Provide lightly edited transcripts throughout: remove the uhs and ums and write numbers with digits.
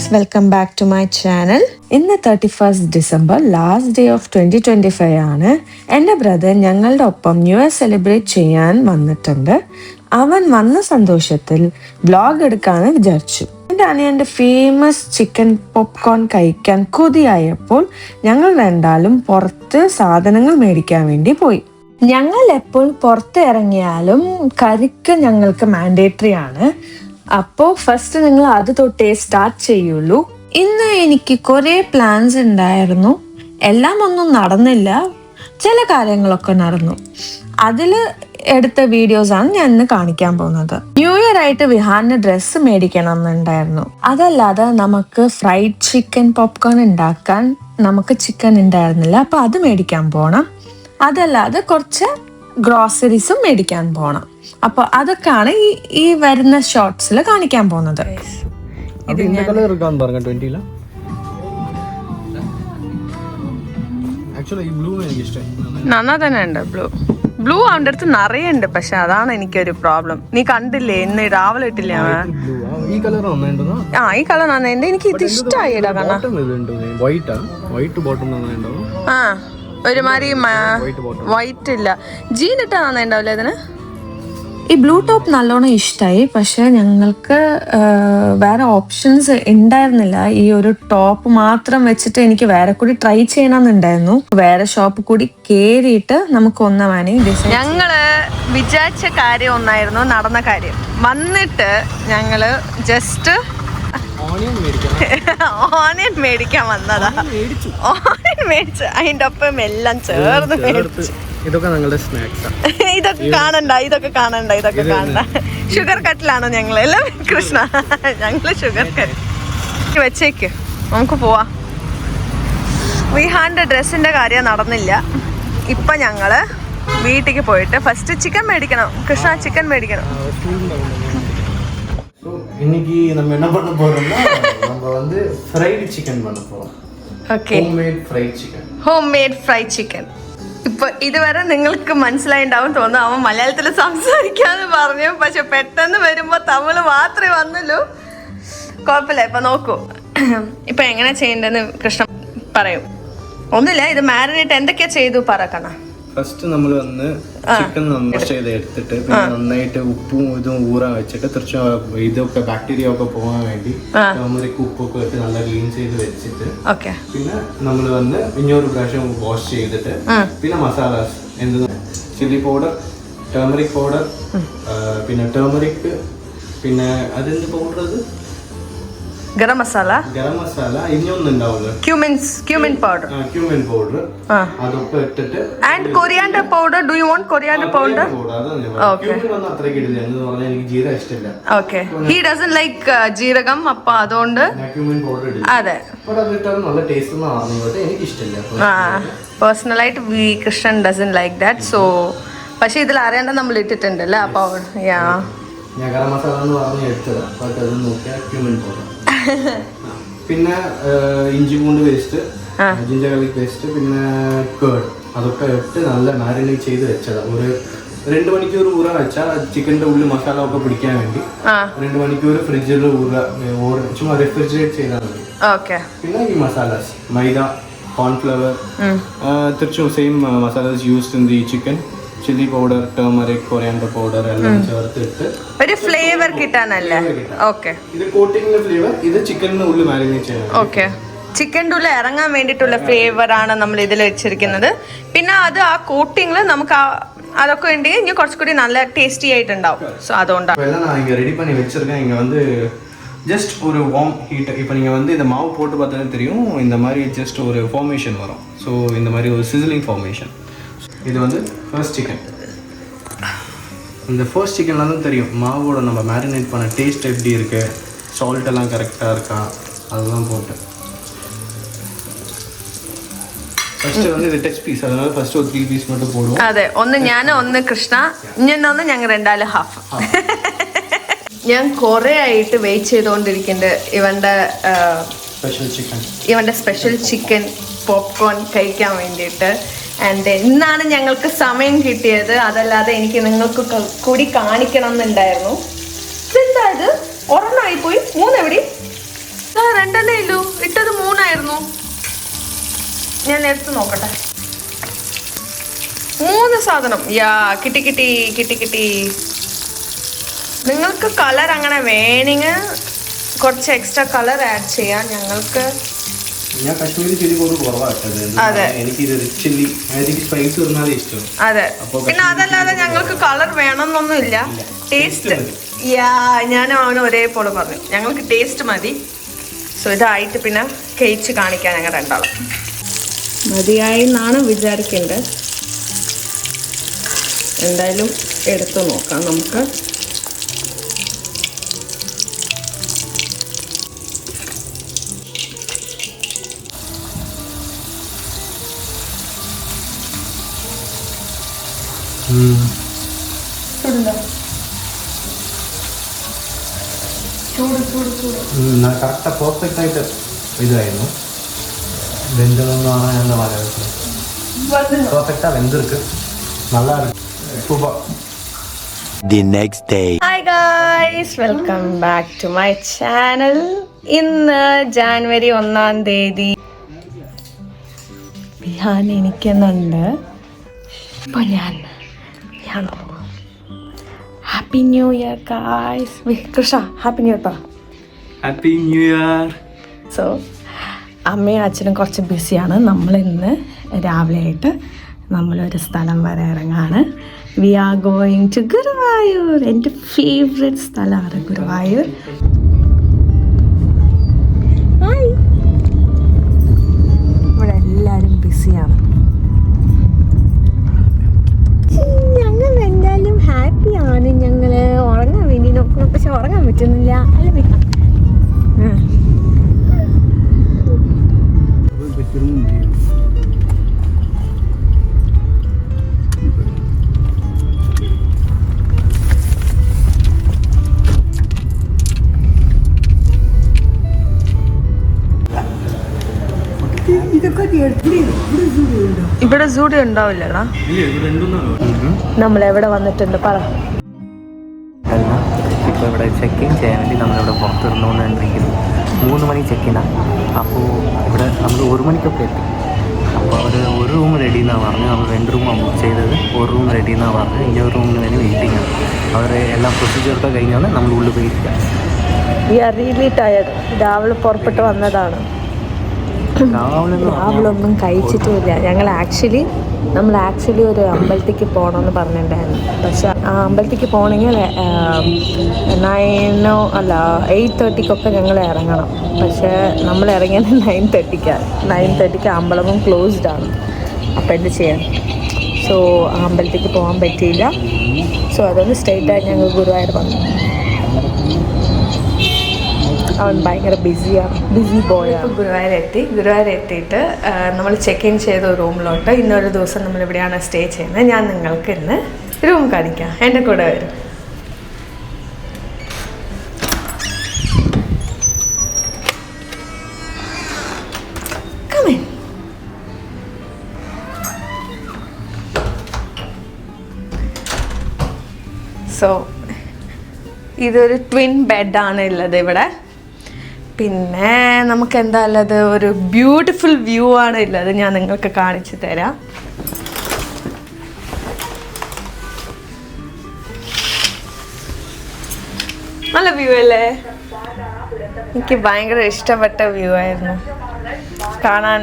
guys, welcome back to my channel. ഇന്ന് 31st December last day of 2025 ആണ്. എൻ്റെ brother ഞങ്ങളുടെ ഒപ്പം ന്യൂ ഇയർ സെലിബ്രേറ്റ് ചെയ്യാൻ വന്നിട്ടുണ്ട്. അവൻ വന്ന സന്തോഷത്തിൽ വ്ലോഗ് എടുക്കാമെന്ന് വിചാരിച്ചു. എൻ്റെ അനിയൻ്റെ ഫേമസ് ചിക്കൻ പോപ്കോൺ കഴിക്കാൻ കൊതിയായപ്പോൾ ഞങ്ങൾ രണ്ടാളും പുറത്ത് സാധനങ്ങൾ മേടിക്കാൻ വേണ്ടി പോയി. ഞങ്ങൾ എപ്പോൾ പുറത്ത് ഇറങ്ങിയാലും കരിക്ക് ഞങ്ങൾക്ക് മാൻഡേറ്ററി ആണ്. അപ്പോൾ ഫസ്റ്റ് നിങ്ങൾ അത് തൊട്ടേ സ്റ്റാർട്ട് ചെയ്യുള്ളൂ. ഇന്ന് എനിക്ക് കുറേ പ്ലാൻസ് ഉണ്ടായിരുന്നു. എല്ലാം ഒന്നും നടന്നില്ല, ചില കാര്യങ്ങളൊക്കെ നടന്നു. അതിൽ എടുത്ത വീഡിയോസാണ് ഞാൻ ഇന്ന് കാണിക്കാൻ പോകുന്നത്. ന്യൂ ഇയർ ആയിട്ട് വിഹാറിന് ഡ്രസ്സ് മേടിക്കണം എന്നുണ്ടായിരുന്നു. അതല്ലാതെ നമുക്ക് ഫ്രൈഡ് ചിക്കൻ പോപ്കോൺ ഉണ്ടാക്കാൻ നമുക്ക് ചിക്കൻ ഉണ്ടായിരുന്നില്ല, അപ്പൊ അത് മേടിക്കാൻ പോകണം. അതല്ലാതെ കുറച്ച് ഗ്രോസറീസും മേടിക്കാൻ പോകണം. അപ്പോൾ അതൊക്കെയാണ് ഈ വരുന്ന ഷോർട്സിൽ കാണിക്കാൻ പോകുന്നത്. നന്നാ തന്നെ ഉണ്ട് ബ്ലൂ അവൻ്റെ അടുത്ത് നിറയെ ഉണ്ട്. പക്ഷെ അതാണ് എനിക്കൊരു പ്രോബ്ലം. നീ കണ്ടില്ലേ ഇന്ന് രാവിലെ ഇട്ടില്ലേ ഈ കളർ നന്നായിട്ടുണ്ട്. എനിക്ക് ഇത് ഇഷ്ടമായി ഒരുമാതിരി വൈറ്റ് ഇല്ല, ജീൻ ഇട്ടാ നന്നായിണ്ടാവില്ലേ ഇതിന്. ഈ ബ്ലൂ ടോപ്പ് നല്ലോണം ഇഷ്ടമായി. പക്ഷെ ഞങ്ങൾക്ക് വേറെ ഓപ്ഷൻസ് ഉണ്ടായിരുന്നില്ല. ഈ ഒരു ടോപ്പ് മാത്രം വെച്ചിട്ട് എനിക്ക് വേറെ കൂടി ട്രൈ ചെയ്യണമെന്നുണ്ടായിരുന്നു. വേറെ ഷോപ്പ് കൂടി കേറിയിട്ട് നമുക്ക് ഒന്ന വേണമെങ്കിൽ ഞങ്ങള് വിചാരിച്ച കാര്യം ഒന്നായിരുന്നു, നടന്ന കാര്യം. വന്നിട്ട് ഞങ്ങള് ജസ്റ്റ് ഓണിയൻ മേടിക്കാൻ വന്നതാ. ഓണിയൻ മേടിച്ചു, അതിന്റെ ഒപ്പം എല്ലാം ചേർന്ന് മേടിച്ചു. ഇതൊക്കെ ഞങ്ങളുടെ സ്നാക്സ്. ഇതൊക്കെ കാണണ്ട. ഷുഗർ കട്ടിലാണ് ഞങ്ങൾ എല്ലാം. കൃഷ്ണ, ഞങ്ങള് ഷുഗർ കട്ട് വെച്ചേക്ക്, നമുക്ക് പോവാ. വിഹാന്റെ ഡ്രസ്സിന്റെ കാര്യം നടന്നില്ല. ഇപ്പൊ ഞങ്ങള് വീട്ടിലേക്ക് പോയിട്ട് ഫസ്റ്റ് ചിക്കൻ മേടിക്കണം. കൃഷ്ണ ചിക്കൻ മേടിക്കണം. இன்னைக்கு நம்ம என்ன பண்ண போறோம்னா நம்ம வந்து ஃப்ரைட் சிக்கன் பண்ண போறோம். Okay, homemade fried chicken. ഇപ്പൊ ഇതുവരെ നിങ്ങൾക്ക് മനസ്സിലായിണ്ടാവും തോന്നുന്നു. അവൻ മലയാളത്തിൽ സംസാരിക്കാന്ന് പറഞ്ഞു, പക്ഷെ പെട്ടെന്ന് വരുമ്പോ തമിഴ് മാത്രമേ വന്നുള്ളൂ. കുഴപ്പമില്ല. ഇപ്പൊ നോക്കൂ, ഇപ്പൊ എങ്ങനെ ചെയ്യണ്ടെന്ന് കൃഷ്ണ പറയും. ഒന്നുമില്ല, ഇത് മാരിനേറ്റ് എന്തൊക്കെയാ ചെയ്തു പറക്കണ. ഫസ്റ്റ് നമ്മൾ വന്ന് ചിക്കൻ വാഷ് ചെയ്ത് എടുത്തിട്ട് പിന്നെ നന്നായിട്ട് ഉപ്പും ഇതും ഊറാൻ വെച്ചിട്ട് കുറച്ച് ഇതൊക്കെ ബാക്ടീരിയ ഒക്കെ പോകാൻ വേണ്ടി ടർമറിക് ഉപ്പൊക്കെ ഇട്ട് നല്ല ക്ലീൻ ചെയ്ത് വെച്ചിട്ട് പിന്നെ നമ്മൾ വന്ന് ഇഞ്ഞൊരു പ്രാവശ്യം വാഷ് ചെയ്തിട്ട് പിന്നെ മസാലാസ് എന്ത് ചില്ലി പൗഡർ, ടർമറിക് പൗഡർ, പിന്നെ ടർമറിക്, പിന്നെ അതെന്ത് പൗഡർ, അത് ഗരം മസാല, ഇനിയൊന്നുണ്ടാവില്ല, cumin powder, അതൊക്കെ ഇട്ടിട്ട് and coriander powder. Do you want coriander powder? Okay. cumin അത്രയ്ക്ക് ഇടില്ല എന്ന് പറഞ്ഞാൽ എനിക്ക് ജീരകം ഇഷ്ടമില്ല. Okay, he doesn't like ജീരകം, അപ്പോൾ അതുകൊണ്ട് cumin powder ഇടില്ല. അതെ, അത് ഇട്ടാൽ നല്ല ടേസ്റ്റ് ഒന്നും എനിക്ക് ഇഷ്ടമില്ല. പേഴ്സണലായിട്ട് Krishnan doesn't like that. So പക്ഷെ ഇതിൽ അറിയാണ്ട് നമ്മൾ ഇട്ടിട്ടുണ്ടല്ലോ. അപ്പോൾ ഞാൻ ഗരം മസാല എന്ന് പറഞ്ഞ് എടുത്തത്, അപ്പോൾ അത് നോക്കിയാൽ cumin powder. പിന്നെ ഇഞ്ചി പൂണ്ട് പേസ്റ്റ്, ജിഞ്ചർ ഗാർലിക് പേസ്റ്റ്, പിന്നെ കേർഡ്, അതൊക്കെ ഇട്ട് നല്ല മാരിനേറ്റ് ചെയ്ത് വെച്ചതാണ്. ഒരു 2 മണിക്കൂർ ഊറ വെച്ചാൽ ചിക്കൻ്റെ ഉള്ളിൽ മസാല ഒക്കെ പിടിക്കാൻ വേണ്ടി 2 മണിക്കൂർ ഫ്രിഡ്ജിൽ ചുമ്മാ റെഫ്രിജറേറ്റ് ചെയ്താൽ മതി. പിന്നെ ഈ മസാലാസ് മൈദ, കോൺഫ്ലവർ, തിരിച്ചും same masalas used in the chicken. Chilli powder, turmeric, coriander powder എല്ലാം ചേർത്തിട്ട് ഒരു ഫ്ലേവർ കിട്ടാനല്ലേ. ഓക്കെ, ഇത് കോട്ടിങ്ങിന്റെ ഫ്ലേവർ, ഇത് ചിക്കനിന്റെ ഉള്ളിൽ മാരിനേറ്റ് ചെയ്യണം. ഓക്കെ, ചിക്കൻ്റെ ഉള്ളിൽ ഇറങ്ങാൻ വേണ്ടിയിട്ടുള്ള ഫ്ലേവർ ആണ് നമ്മൾ ഇതിൽ വെച്ചിരിക്കുന്നത്. പിന്നെ അത് ആ കോട്ടിങ്ങിൽ നമുക്ക് അതൊക്കെ ഉണ്ടെങ്കിൽ ഇനി കുറച്ചുകൂടി നല്ല ടേസ്റ്റി ആയിട്ടുണ്ടാവും. സോ അതുകൊണ്ടാണ് நான் இங்க ரெடி பண்ணி வச்சிருக்கேன். இங்க வந்து ஜஸ்ட் ஒரு வார்ம் ஹீட். இப்போ நீங்கள் வந்து இந்த மாவு போட்டு பார்த்தாலே தெரியும், இந்த மாதிரி ஜஸ்ட் ஒரு ஃபார்மேஷன் வரும். ஸோ இந்த மாதிரி ஒரு சிசிலிங் ஃபார்மேஷன். இது வந்து ஃபர்ஸ்ட் சிக்கன். இந்த ஃபர்ஸ்ட் சிக்கனில் தான் தெரியும் மாவோட நம்ம மேரினேட் பண்ண டேஸ்ட் எப்படி இருக்குது, சால்ட் எல்லாம் கரெக்டாக இருக்கா, அதெல்லாம் போட்டு ஃபர்ஸ்ட் வந்து இது டச் பீஸ், அதனால ஃபர்ஸ்ட் ஒரு 3 പീസ് மட்டும் போடுவோம். അതെ, ഒന്ന് ഞാൻ, ഒന്ന് കൃഷ്ണ, ഇനി ഞങ്ങൾ രണ്ടാലും ഹാഫ്. ഞാൻ കുറേ ആയിട്ട് വെയിറ്റ് ചെയ്തുകൊണ്ടിരിക്കുന്നുണ്ട് ഇവൻ്റെ സ്പെഷ്യൽ ചിക്കൻ പോപ്കോൺ കഴിക്കാൻ വേണ്ടിയിട്ട്. ആൻഡ് ഇന്നാണ് ഞങ്ങൾക്ക് സമയം കിട്ടിയത്. അതല്ലാതെ എനിക്ക് നിങ്ങൾക്ക് കൂടി കാണിക്കണം എന്നുണ്ടായിരുന്നു. എന്താ ഇത് ഒരെണ്ണമായി പോയി, 3 എവിടെ? രണ്ടെണ്ണേ ഇല്ലു, ഇട്ടത് 3 ആയിരുന്നു. ഞാൻ എടുത്ത് നോക്കട്ടെ. 3 സാധനം. കിട്ടി. നിങ്ങൾക്ക് കളർ അങ്ങനെ വേണമെങ്കിൽ കുറച്ച് എക്സ്ട്രാ കളർ ആഡ് ചെയ്യാം. ഞങ്ങൾക്ക് ഞാൻ കാശ്മീരി ചില്ലി പൗഡർ കുറവായിട്ടത്. അതെ. പിന്നെ അതല്ലാതെ ഞങ്ങൾക്ക് കളർ വേണമെന്നൊന്നുമില്ല. ടേസ്റ്റ് ഞാൻ അവന് ഒരേപോലെ പറഞ്ഞു, ഞങ്ങൾക്ക് ടേസ്റ്റ് മതി. സോ ഇതായിട്ട് പിന്നെ കഴിച്ച് കാണിക്കാൻ ഞങ്ങൾ രണ്ടാളും മതിയായി എന്നാണ് വിചാരിക്കേണ്ടത്. എന്തായാലും എടുത്തു നോക്കാം നമുക്ക്. കറക്റ്റ് പെർഫെക്റ്റ് ആയിട്ട് ഇതായിരുന്നു. വെന്തതെന്നാണ് എന്താ പറയുക, പെർഫെക്റ്റാ വെന്തിருக்கு. நல்லா இருக்கு. Super. The next day. Hi guys, welcome back to my channel. ഇന്ന് ജാനുവരി 1-ാം തീയതി ഞാൻ എനിക്കുന്നുണ്ട്. അപ്പോൾ ഞാൻ happy new year guys. Krishna happy new year. Happy new year. So അമ്മയും അച്ഛനും കുറച്ച് ബിസിയാണ്. നമ്മളിന്ന് രാവിലെ ആയിട്ട് നമ്മളൊരു സ്ഥലം വരെ ഇറങ്ങാണ്. We are going to Guruvayur. എൻ്റെ ഫേവറേറ്റ് സ്ഥലമാണ് ഗുരുവായൂർ. ഇവിടെ എല്ലാവരും ബിസിയാണ്. ഞങ്ങൾ എന്തായാലും ഹാപ്പിയാണ്. ഞങ്ങൾ ഉറങ്ങാൻ വേണ്ടി നോക്കുന്നു, പക്ഷെ ഉറങ്ങാൻ പറ്റുന്നില്ല. അല്ല ഇവിടെ സൂടി ഉണ്ടാവില്ലടാ. നമ്മൾ എവിടെ വന്നിട്ടുണ്ട് പറ. ഇപ്പോൾ ഇവിടെ ചെക്ക് ഇൻ ചെയ്യാൻ വേണ്ടി നമ്മളിവിടെ പുറത്തിരുന്നുകൊണ്ടുണ്ടെങ്കിൽ 3 മണി ചെക്ക് ഇനാണ്. അപ്പോൾ ഇവിടെ നമ്മൾ 1 മണിക്കൊക്കെ എത്തി. അപ്പോൾ അവർ ഒരു റൂം റെഡി എന്നാണ് പറഞ്ഞത്. നമ്മൾ 2 റൂമാണ് ബുക്ക് ചെയ്തത്. 1 റൂം റെഡി എന്നാണ് പറഞ്ഞത്. ഇനി ഒരു റൂമിന് വേണ്ടി വെയിറ്റിംഗ് ആണ്. അവർ എല്ലാ പ്രൊസീജിയറൊക്കെ കഴിഞ്ഞാൽ നമ്മൾ ഉള്ളിൽ പോയിരിക്കാം. We are really tired. രാവിലെ പുറപ്പെട്ട് വന്നതാണ്. രാവിലെ ഒന്നും കഴിച്ചിട്ടുമില്ല. നമ്മൾ ആക്ച്വലി ഒരു അമ്പലത്തേക്ക് പോകണമെന്ന് പറഞ്ഞിട്ടുണ്ടായിരുന്നു. പക്ഷെ ആ അമ്പലത്തേക്ക് പോകണമെങ്കിൽ 8:30 ഞങ്ങൾ ഇറങ്ങണം. പക്ഷേ നമ്മൾ ഇറങ്ങിയത് 9:30 അമ്പലവും ക്ലോസ്ഡ് ആണ്. അപ്പോൾ എന്ത് ചെയ്യാൻ? സോ ആ അമ്പലത്തേക്ക് പോകാൻ പറ്റിയില്ല. സോ അതൊന്ന് സ്ട്രെയിറ്റായിട്ട് ഞങ്ങൾ ഗുരുവായൂർ വന്നു. അവൻ ഭയങ്കര ബിസി ബോയാണ്. ഗുരുവായൂർ എത്തിയിട്ട് നമ്മൾ ചെക്ക് ഇൻ ചെയ്ത റൂമിലോട്ട് ഇന്നൊരു ദിവസം നമ്മൾ ഇവിടെയാണ് സ്റ്റേ ചെയ്യുന്നത്. ഞാൻ നിങ്ങൾക്ക് ഇന്ന് റൂം കാണിക്കാം. എൻ്റെ കൂടെ വരും. സോ ഇതൊരു ട്വിൻ ബെഡാണ് ഉള്ളത് ഇവിടെ. പിന്നെ നമുക്ക് എന്താ ഉള്ളത്, ഒരു ബ്യൂട്ടിഫുൾ വ്യൂ ആണ് ഉള്ളത്. ഞാൻ നിങ്ങൾക്ക് കാണിച്ചു തരാം. നല്ല വ്യൂ അല്ലേ? എനിക്ക് ഭയങ്കര ഇഷ്ടപ്പെട്ട വ്യൂ ആയിരുന്നു കാണാൻ.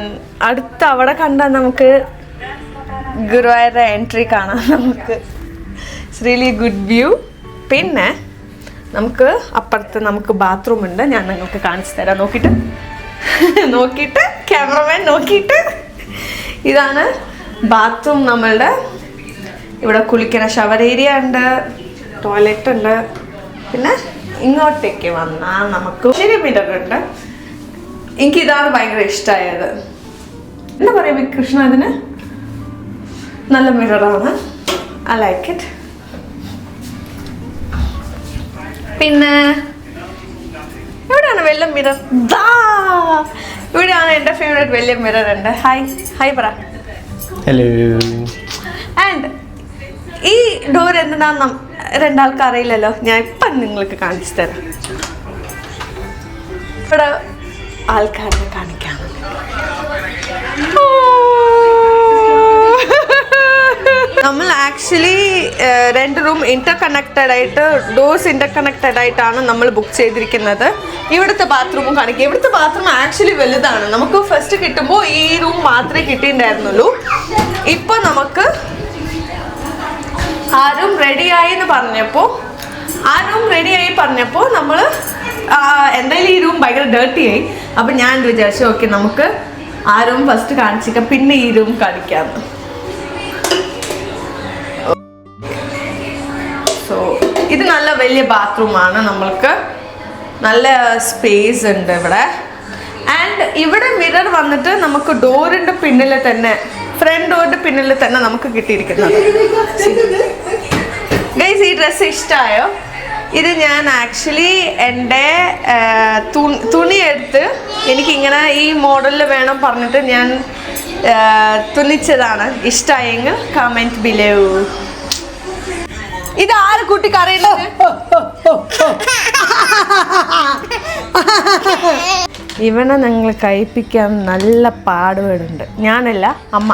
അവിടെ കണ്ടാൽ നമുക്ക് ഗുരുവായൂരുടെ എൻട്രി കാണാം. നമുക്ക് ഇറ്റ്സ് റിയലി ഗുഡ് വ്യൂ. പിന്നെ നമുക്ക് അപ്പുറത്ത് നമുക്ക് ബാത്റൂം ഉണ്ട്. ഞാൻ നിങ്ങൾക്ക് കാണിച്ചു തരാം. നോക്കിയിട്ട് ക്യാമറമാൻ നോക്കിയിട്ട്. ഇതാണ് ബാത്റൂം നമ്മളുടെ. ഇവിടെ കുളിക്കുന്ന ഷവർ ഏരിയ ഉണ്ട്, ടോയ്ലറ്റ് ഉണ്ട്. പിന്നെ ഇങ്ങോട്ടേക്ക് വന്നാൽ നമുക്ക് ശരി മിറർ ഉണ്ട്. എനിക്കിതാണ് ഭയങ്കര ഇഷ്ടമായത്. എന്താ പറയുക കൃഷ്ണ, ഇതിന് നല്ല മിററാണ്. I like it. പിന്നെ ഇവിടെയാണ് വലിയ മിറർ. ഇവിടെയാണ് എൻ്റെ ഫേവറേറ്റ് വലിയ മിറർ ഉണ്ട്. ഹായ് പറ. ഹലോ. ആൻഡ് ഈ ഡോർ എന്താണെന്ന് രണ്ടാൾക്ക് അറിയില്ലല്ലോ. ഞാൻ ഇപ്പം നിങ്ങൾക്ക് കാണിച്ചു തരാം. ഇവിടെ ആൾക്കാരെ കാണിക്കാം. നമ്മൾ ആക്ച്വലി 2 റൂം ഇന്റർകണക്റ്റഡ് ആയിട്ട് ഡോർസ് ഇന്റർകണക്റ്റഡ് ആയിട്ടാണ് നമ്മൾ ബുക്ക് ചെയ്തിരിക്കുന്നത്. ഇവിടുത്തെ ബാത്റൂമും കാണിക്കുക. ഇവിടുത്തെ ബാത്റൂം ആക്ച്വലി വലുതാണ്. നമുക്ക് ഫസ്റ്റ് കിട്ടുമ്പോൾ ഈ റൂം മാത്രമേ കിട്ടിയിട്ടുണ്ടായിരുന്നുള്ളൂ. ഇപ്പൊ നമുക്ക് ആ റൂം റെഡിയായി പറഞ്ഞപ്പോൾ നമ്മൾ എന്തായാലും ഈ റൂം ഭയങ്കര ഡേർട്ടി ആയി. അപ്പം ഞാൻ വിചാരിച്ചു ഓക്കെ നമുക്ക് ആ റൂം ഫസ്റ്റ് കാണിച്ചിക്കാം, പിന്നെ ഈ റൂം കാണിക്കാമെന്ന്. സോ ഇത് നല്ല വലിയ ബാത്റൂമാണ്. നമ്മൾക്ക് നല്ല സ്പേസ് ഉണ്ട് ഇവിടെ. ആൻഡ് ഇവിടെ മിറർ വന്നിട്ട് നമുക്ക് ഡോറിൻ്റെ പിന്നിൽ തന്നെ, ഫ്രണ്ട് ഡോറിൻ്റെ പിന്നിൽ തന്നെ നമുക്ക് കിട്ടിയിരിക്കുന്നത്. ഗൈസ്, ഈ ഡ്രസ്സ് ഇഷ്ടമായോ? ഇത് ഞാൻ ആക്ച്വലി എൻ്റെ തുണി എടുത്ത് എനിക്കിങ്ങനെ ഈ മോഡലിൽ വേണം പറഞ്ഞിട്ട് ഞാൻ തുന്നിച്ചതാണ്. ഇഷ്ടമായെങ്കിൽ കമൻറ്റ് ബിലോ. ഇത് ആര് കുട്ടിക്ക് അറിയുന്നത്? ഇവനെ ഞങ്ങൾ കഴിപ്പിക്കാൻ നല്ല പാടുപെടുന്നുണ്ട്. ഞാനല്ല, അമ്മ.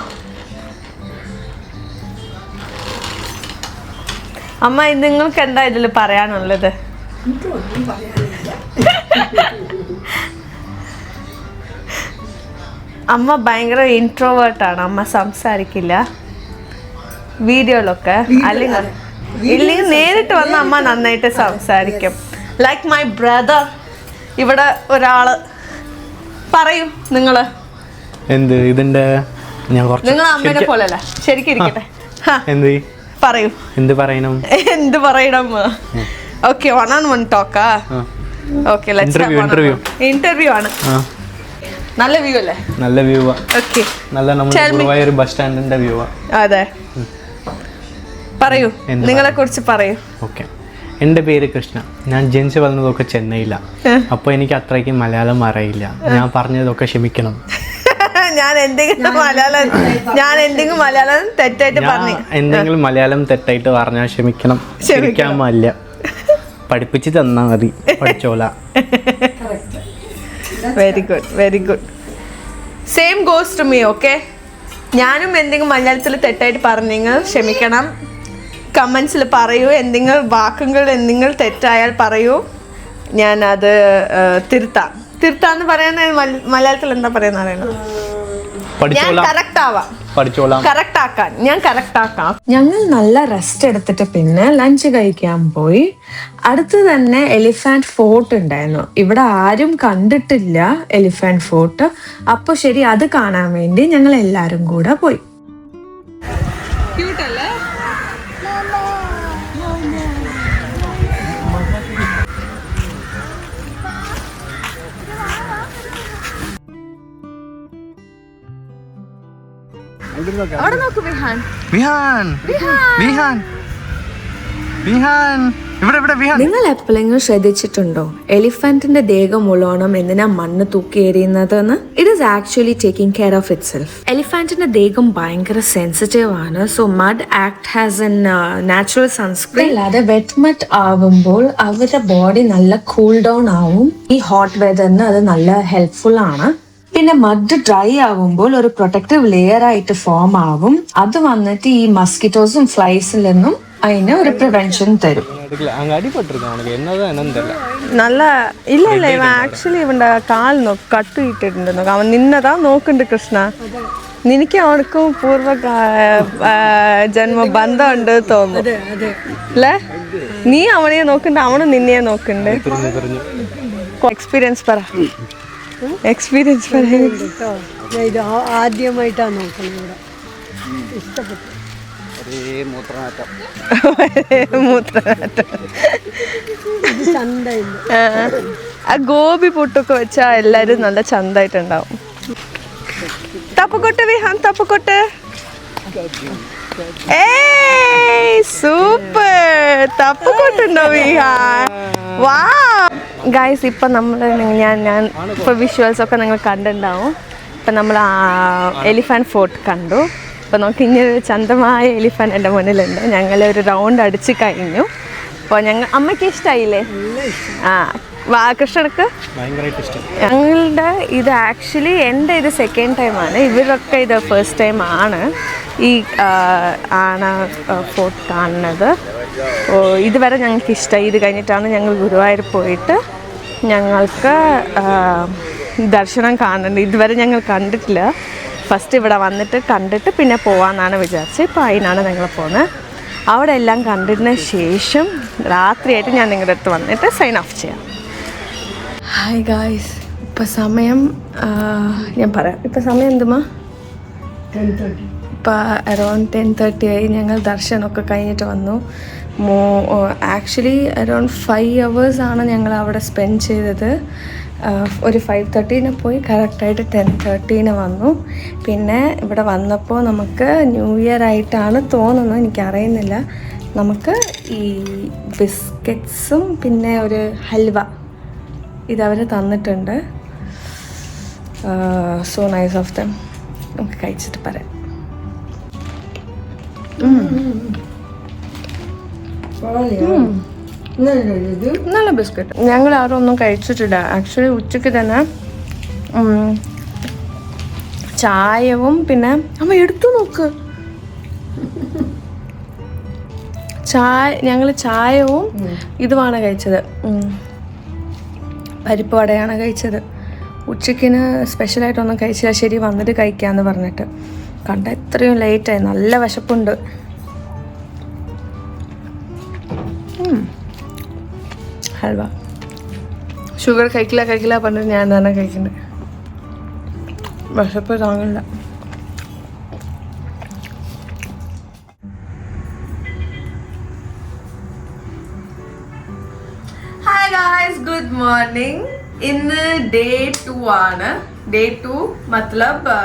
അമ്മ, നിങ്ങൾക്ക് എന്താ ഇതിൽ പറയാനുള്ളത്? അമ്മ ഭയങ്കര ഇൻട്രോവേർട്ടാണ്. അമ്മ സംസാരിക്കില്ല വീഡിയോയിലൊക്കെ. ഇല്ലെങ്കിൽ നേരിട്ട് വന്ന അമ്മ നന്നായിട്ട് സംസാരിക്കും. Like my brother. ഇവിടെ ഒരാള് പറയൂ നിങ്ങള്. എന്ത് ഇതിന്റെ നിങ്ങൾ അമ്മേനെ പോലല്ല, ശരിക്കും ഇരിക്കട്ടെ. പറയൂ, എന്ത് പറയണം? Okay, 1-on-1 ടോക്കാ? ഓക്കെ, ഇന്റർവ്യൂ ആണ്. നല്ല വ്യൂ അല്ലേ? നല്ല വ്യൂ. ഓക്കെ, നല്ല നമ്മുടെ ബസ് സ്റ്റാൻഡിന്റെ വ്യൂ. അതെ, പറയൂ, നിങ്ങളെ കുറിച്ച് പറയൂ. ഓക്കെ, എൻ്റെ പേര് കൃഷ്ണ. ഞാൻ ജനിച്ചു വളർന്നതൊക്കെ ചെന്നൈയിലാണ്. അപ്പോൾ എനിക്ക് അത്രയ്ക്ക് മലയാളം അറിയില്ല. ഞാൻ പറഞ്ഞതൊക്കെ ക്ഷമിക്കണം. ഞാൻ എന്തെങ്കിലും മലയാളം തെറ്റായിട്ട് പറഞ്ഞു, എന്തെങ്കിലും മലയാളം തെറ്റായിട്ട് പറഞ്ഞാൽ ക്ഷമിക്കണം. ക്ഷമിക്കാമല്ല, പഠിപ്പിച്ച് തന്നാ മതി, പഠിച്ചോള. Very good. Same goes to me. Okay, ഞാനും എന്തെങ്കിലും മലയാളത്തിൽ തെറ്റായിട്ട് പറഞ്ഞെങ്കിൽ ക്ഷമിക്കണം. കമൻസിൽ പറയൂ. എന്തെങ്കിലും വാക്കുകൾ എന്തെങ്കിലും തെറ്റായാൽ പറയൂ, ഞാൻ അത് തിരുത്താന്ന് പറയാൻ മലയാളത്തിൽ എന്താ പറയുന്ന അറിയണം. ഞങ്ങൾ നല്ല റെസ്റ്റ് എടുത്തിട്ട് പിന്നെ ലഞ്ച് കഴിക്കാൻ പോയി. അടുത്ത് തന്നെ എലിഫന്റ് ഫോർട്ട് ഉണ്ടായിരുന്നു. ഇവിടെ ആരും കണ്ടിട്ടില്ല എലിഫന്റ് ഫോർട്ട്. അപ്പൊ ശരി, അത് കാണാൻ വേണ്ടി ഞങ്ങൾ എല്ലാരും കൂടെ പോയി. അവിടെ നോക്കൂ, നിങ്ങൾ എപ്പോഴെങ്കിലും ശ്രദ്ധിച്ചിട്ടുണ്ടോ എലിഫന്റിന്റെ ദേഹം മുഴുവനും എന്തിനാ മണ്ണ് തൂക്കി എറിയുന്നതെന്ന്? It is actually taking care of itself. എലിഫന്റിന്റെ ദേഹം ഭയങ്കര സെൻസിറ്റീവ് ആണ്. So mud act has an natural sunscreen. അല്ലാതെ വെറ്റ് മഡ് ആവുമ്പോൾ അവരുടെ ബോഡി നല്ല കൂൾ ഡൗൺ ആവും. ഈ ഹോട്ട് വെതറിന് അത് നല്ല ഹെൽപ്ഫുൾ ആണ്. പിന്നെ മഡ് ഡ്രൈ ആവുമ്പോൾ ഒരു പ്രൊട്ടക്റ്റീവ് ലെയർ ആയിട്ട് ഫോം ആവും. അത് വന്നിട്ട് ഈ മസ്കിറ്റോസും ഫ്ലൈസിൽ നിന്നും അതിന് ഒരു പ്രിവെൻഷൻ തരും. നല്ല ഇല്ല ഇവൻ ആക്ച്വലി ഇവന്റെ കാൽ കട്ട് ഇട്ടിട്ടുണ്ട്. അവൻ നിന്നതാ നോക്കുന്നുണ്ട്. കൃഷ്ണ, നിനക്ക് അവനക്കും പൂർവ്വ ജന്മ ബന്ധമുണ്ട് തോന്നുന്നു അല്ലേ? നീ അവനെ നോക്കണ്ട, അവനും നിന്നെ നോക്കണ്ട്. എക്സ്പീരിയൻസ് പറ. ഇത് ആദ്യമായിട്ടാണ് നോക്കുന്നത്. ഇഷ്ടപ്പെട്ടു. ആ ഗോപി പൊട്ടൊക്കെ വെച്ചാ എല്ലാരും നല്ല ചന്തായിട്ടുണ്ടാവും. തപ്പക്കൊട്ട് വിഹാൻ, തപ്പക്കൊട്ട്. സൂപ്പർ, തപ്പക്കൊട്ടുണ്ടോ വിഹാൻ? വാ ഗൈസ്, ഇപ്പം നമ്മൾ ഞാൻ ഇപ്പോൾ വിഷ്വൽസ് ഒക്കെ നിങ്ങൾ കണ്ടിട്ടുണ്ടാവും. ഇപ്പം നമ്മൾ എലിഫന്റ് ഫോർട്ട് കണ്ടു. അപ്പോൾ നമുക്ക് ഇങ്ങനൊരു ചന്തമായ എലിഫന്റ് എൻ്റെ മുന്നിലുണ്ട്. ഞങ്ങൾ ഒരു റൗണ്ട് അടിച്ച് കഴിഞ്ഞു. അപ്പോൾ അമ്മയ്ക്ക് ഇഷ്ടമായില്ലേ? കൃഷ്ണർക്ക് ഭയങ്കരമായിട്ട് ഇഷ്ടം. ഞങ്ങളുടെ ഇത് ആക്ച്വലി എൻ്റെ ഇത് സെക്കൻഡ് ടൈമാണ്, ഇവരൊക്കെ ഇത് ഫസ്റ്റ് ടൈം ആണ് ഈ ആന ഫോർട്ട് കാണുന്നത്. ഇതുവരെ ഞങ്ങൾക്ക് ഇഷ്ടമായി. ഇത് കഴിഞ്ഞിട്ടാണ് ഞങ്ങൾ ഗുരുവായൂർ പോയിട്ട് ഞങ്ങൾക്ക് ദർശനം കാണുന്നുണ്ട്. ഇതുവരെ ഞങ്ങൾ കണ്ടിട്ടില്ല. ഫസ്റ്റ് ഇവിടെ വന്നിട്ട് കണ്ടിട്ട് പിന്നെ പോകാമെന്നാണ് വിചാരിച്ചത്. ഇപ്പോൾ അതിനാണ് ഞങ്ങൾ പോകുന്നത്. അവിടെ എല്ലാം കണ്ടതിന് ശേഷം രാത്രിയായിട്ട് ഞാൻ നിങ്ങളുടെ അടുത്ത് വന്നിട്ട് സൈൻ ഓഫ് ചെയ്യാം. ഹായ് ഗായ്സ്, ഇപ്പോൾ സമയം ഞാൻ പറയാം. ഇപ്പോൾ സമയം എന്തുമാ? 10:30. ഇപ്പോൾ അറൗണ്ട് 10:30 ആയി. ഞങ്ങൾ ദർശനമൊക്കെ കഴിഞ്ഞിട്ട് വന്നു. ആക്ച്വലി അറൗണ്ട് 5 hours ആണ് ഞങ്ങൾ അവിടെ സ്പെൻഡ് ചെയ്തത്. ഒരു 5:30 പോയി കറക്റ്റായിട്ട് 10:30 വന്നു. പിന്നെ ഇവിടെ വന്നപ്പോൾ നമുക്ക് ന്യൂ ഇയർ ആയിട്ടാണ് തോന്നുന്നത്, എനിക്കറിയുന്നില്ല. നമുക്ക് ഈ ബിസ്ക്കറ്റ്സും പിന്നെ ഒരു ഹൽവ ഇതവർ തന്നിട്ടുണ്ട്. So nice of them. നമുക്ക് കഴിച്ചിട്ട് പറയാം. നല്ല ബിസ്ക്കറ്റ്. ഞങ്ങൾ ആരും ഒന്നും കഴിച്ചിട്ടില്ല. ആക്ച്വലി ഉച്ചയ്ക്ക് തന്നെ ചായവും പിന്നെ അമ്മ എടുത്തു നോക്ക്, ഞങ്ങൾ ചായവും ഇതുമാണ് കഴിച്ചത്. പരിപ്പ് വടയാണ് കഴിച്ചത്. ഉച്ചയ്ക്കിന് സ്പെഷ്യലായിട്ടൊന്നും കഴിച്ചില്ല. ശരി വന്നിട്ട് കഴിക്കാമെന്ന് പറഞ്ഞിട്ട് കണ്ട ഇത്രയും ലേറ്റായി. നല്ല വിശപ്പുണ്ട്. ഹൽവ ഷുഗർ കഴിക്കില്ല പറഞ്ഞിട്ട് ഞാൻ തന്നെ കഴിക്കുന്നുണ്ട്. വിശപ്പ് താങ്ങില്ല. Hi guys, good morning. ഇന്ന് ഡേ 2 ആണ്. ഡേ 2 മത്ലബ്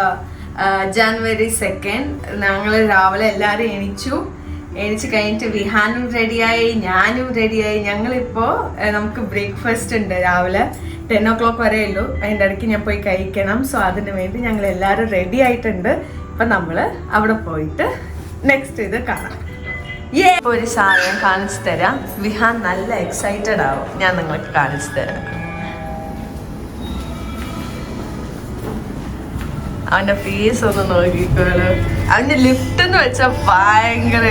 ജനുവരി 2. ഞങ്ങൾ രാവിലെ എല്ലാവരും എണിച്ച് കഴിഞ്ഞിട്ട് വിഹാനും റെഡിയായി, ഞാനും റെഡിയായി. ഞങ്ങളിപ്പോൾ നമുക്ക് ബ്രേക്ക്ഫാസ്റ്റ് ഉണ്ട് രാവിലെ 10 o'clock വരെ ഉള്ളൂ. അതിൻ്റെ ഇടയ്ക്ക് ഞാൻ പോയി കഴിക്കണം. സോ അതിന് വേണ്ടി ഞങ്ങൾ എല്ലാവരും റെഡി ആയിട്ടുണ്ട്. ഇപ്പം നമ്മൾ അവിടെ പോയിട്ട് നെക്സ്റ്റ് ഇത് കാണാം. ഒരു സാധനം കാണിച്ചു തരാം. വിഹാൻ നല്ല എക്സൈറ്റഡ് ആവും. ഞാൻ നിങ്ങൾക്ക് കാണിച്ചു തരാം. അവൻ്റെ ഫേസ് ഒന്ന് നോക്കിക്കോളൂ. അവൻ്റെ ലിഫ്റ്റ് എന്ന് വെച്ചാൽ ഭയങ്കര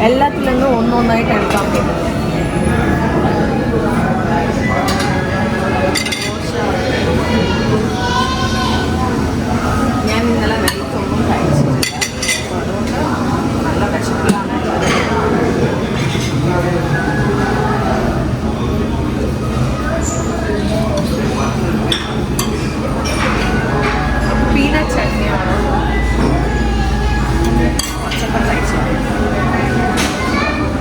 എല്ലാത്തിലൊന്നും ഒന്നൊന്നായിട്ട് എടുക്കാൻ പറ്റും. ഞാൻ ഇന്നലെ നൈറ്റൊന്നും കഴിച്ചിട്ടില്ല. അതുകൊണ്ട് നല്ല വിശപ്പിലാണ്. പീനട്ട് ചട്നിയാണ്. പച്ചക്കറി കഴിച്ചത്.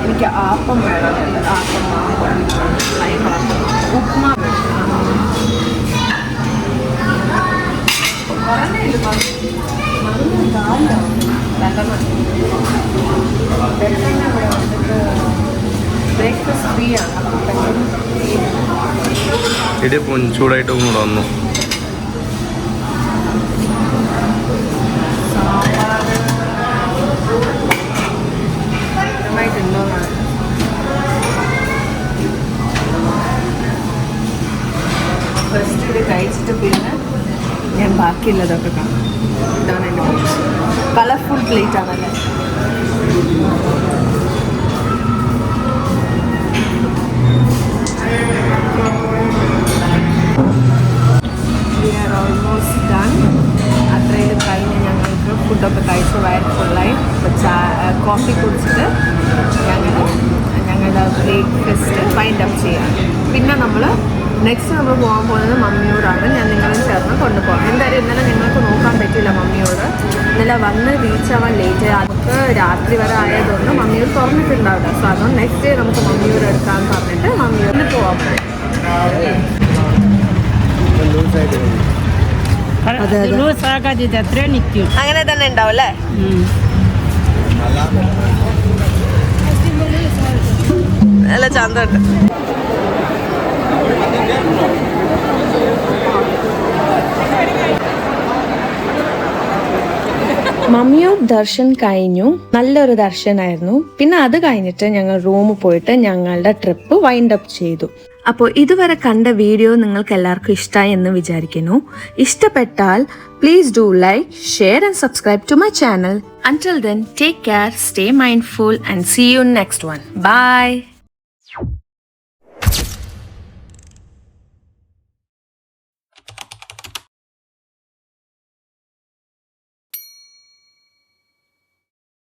എനിക്ക് ആപ്പം വേണം. ആപ്പം ഉപ്മാ ബ്രേക്ക്ഫാസ്റ്റ് ഫ്രീ ആണ്. ഇടിയപ്പം ചൂടായിട്ട് കൂടെ വന്നു. ഫസ്റ്റ് ഇത് കഴിച്ചിട്ട് പിന്നെ ഞാൻ ബാക്കിയുള്ളതൊക്കെ കാണാം. ഇതാണ് എൻ്റെ പ്ലേറ്റ്. കളർഫുൾ പ്ലേറ്റ് ആണല്ലേ. We are almost done. അത്രയും കഴിഞ്ഞ് ഞങ്ങൾക്ക് ഫുഡൊക്കെ കഴിച്ച് വയറ് ഫുള്ളായി. കോഫി കുടിച്ചിട്ട് ഞങ്ങളുടെ ബ്രേക്ക്ഫാസ്റ്റ് വൈൻഡ് അപ്പ് ചെയ്യാം. പിന്നെ നെക്സ്റ്റ് നമ്മൾ പോകാൻ പോകുന്നത് മമ്മിയോടാണ്. ഞാൻ നിങ്ങളും ചേർന്ന് കൊണ്ടുപോകാം. എന്തായാലും ഇന്നലെ ഞങ്ങൾക്ക് നോക്കാൻ പറ്റില്ല മമ്മിയോട്. ഇന്നലെ വന്ന് റീച്ച് ആവാൻ ലേറ്റ്. നമുക്ക് രാത്രി വരെ ആയതുകൊണ്ട് മമ്മിയോട് തുറന്നിട്ടുണ്ടാവില്ല. സോ അതുകൊണ്ട് നെക്സ്റ്റ് ഡേ നമുക്ക് മമ്മിയോട് എടുക്കാമെന്ന് പറഞ്ഞിട്ട് മമ്മിയോട് പോകാൻ പോകും. അങ്ങനെ തന്നെ ഉണ്ടാവും അല്ലേ? നല്ല ചന്തമുണ്ട്. മമ്മിയോ ദർശൻ കഴിഞ്ഞു, നല്ലൊരു ദർശനായിരുന്നു. പിന്നെ അത് കഴിഞ്ഞിട്ട് ഞങ്ങൾ റൂമിൽ പോയിട്ട് ഞങ്ങളുടെ ട്രിപ്പ് വൈൻഡ് അപ്പ് ചെയ്തു. അപ്പോൾ ഇതുവരെ കണ്ട വീഡിയോ നിങ്ങൾക്ക് എല്ലാവർക്കും ഇഷ്ടമായി എന്ന് വിചാരിക്കുന്നു. ഇഷ്ടപ്പെട്ടാൽ please do like, share and subscribe to my channel. Until then, take care, stay mindful and see you in next one. Bye.